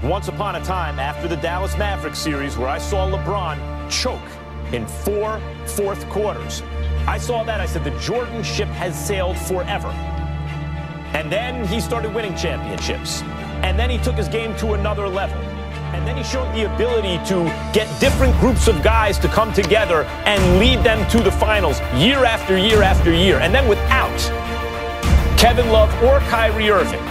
Once upon a time, after the Dallas Mavericks series, where I saw LeBron choke in 4 fourth quarters, I saw that. I said, the Jordan ship has sailed forever. And then he started winning championships. And then he took his game to another level. And then he showed the ability to get different groups of guys to come together and lead them to the finals year after year after year. And then without Kevin Love or Kyrie Irving,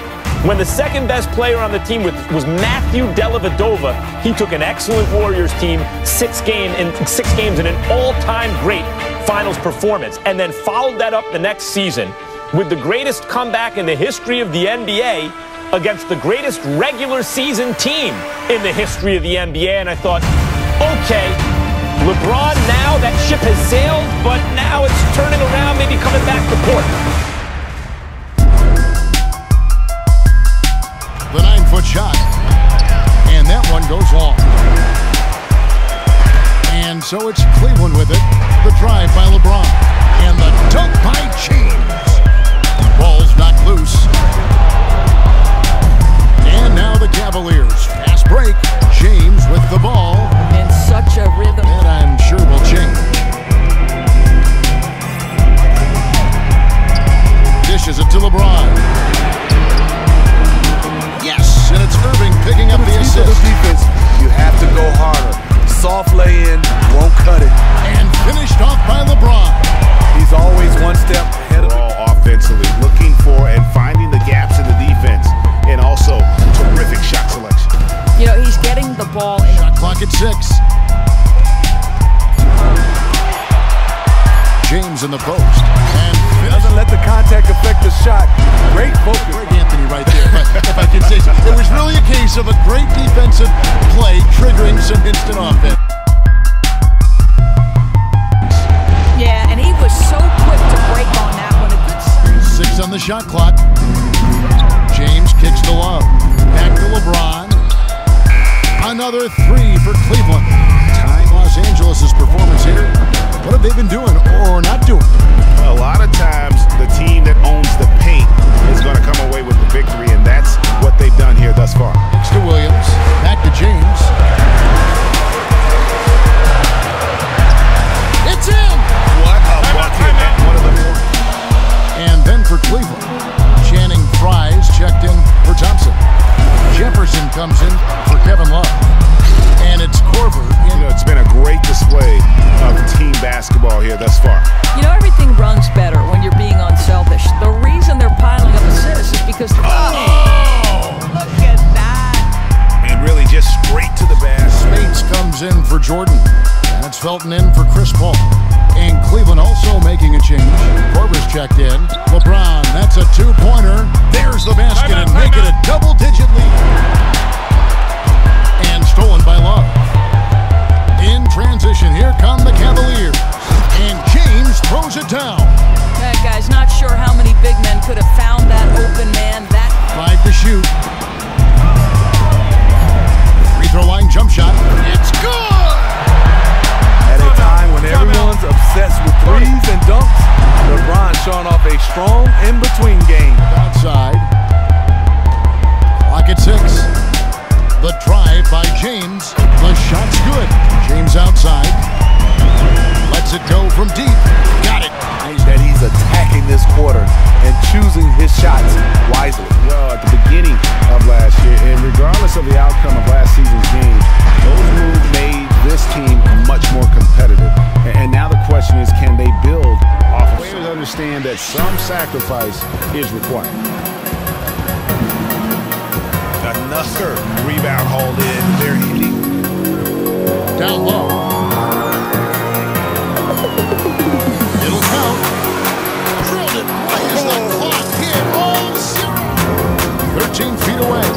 when the second best player on the team was Matthew Dellavedova, he took an excellent Warriors team 6 games in an all-time great finals performance, and then followed that up the next season with the greatest comeback in the history of the NBA against the greatest regular season team in the history of the NBA. And I thought, okay, LeBron, now that ship has sailed, but now it's turning around, maybe coming back to port. The 9-foot shot, and that one goes long. And so it's Cleveland with it. The drive by LeBron, and the dunk by James. Ball's knocked loose. And now the Cavaliers. Fast break. James with the ball. In such a rhythm. And I'm sure will change. Dishes it to LeBron. Yes, and it's Irving picking up the assist. The defense, you have to go harder. Soft lay-in won't cut it. And finished off by LeBron. He's always one step ahead of all offensively, looking for and finding the gaps in the defense, and also terrific shot selection. You know, he's getting the ball. Shot clock at 6. James in the post. And doesn't let the contact affect the shot. Great focus. Great Anthony right there, if I can say so. It was really a case of a great defensive play triggering some instant offense. Yeah, and he was so quick to break on that one. 6 on the shot clock. James kicks to Love. Back to LeBron. Another 3 for Cleveland. Tying Los Angeles' performance here. What have they been doing or not doing? A lot of times, the team that owns the paint is going to come away with the victory, and that's what they've done here thus far. Next to Williams. Back to James. It's in! What a bucket. One of the more. And then for Cleveland, Channing Frye's checked in for Thompson. Jefferson comes in for Kevin Love. And it's Korver. You know, it's been a great display of team basketball here thus far. You know, everything runs better when you're being unselfish. The reason they're piling up assists is because look at that. And really just straight to the basket. Spates comes in for Jordan. And it's Felton in for Chris Paul. And Cleveland also making a change. Korver's checked in. LeBron, that's a 2-pointer. There's the basket and make it a double-digit lead. And stolen by Love. In transition, here come the Cavaliers. And James throws it down. That guy's not sure how many big men could have found that open man. 5 to shoot. Free throw line jump shot. It's good! At a time when everyone's obsessed with threes and dunks, LeBron showing off a strong in-between game. Outside. Clock at 6. The drive by James. The shot's good. James outside. Lets it go from deep. Got it. That he's attacking this quarter and choosing his shots wisely. Well, at the beginning of last year, and regardless of the outcome of last season's game, those moves made this team much more competitive. And now the question is, can they build off of players understand that some sacrifice is required? Another rebound hauled in. Very easy. Down low. It'll count. Drilled it. Why is the clock hit all 0? 13 feet away.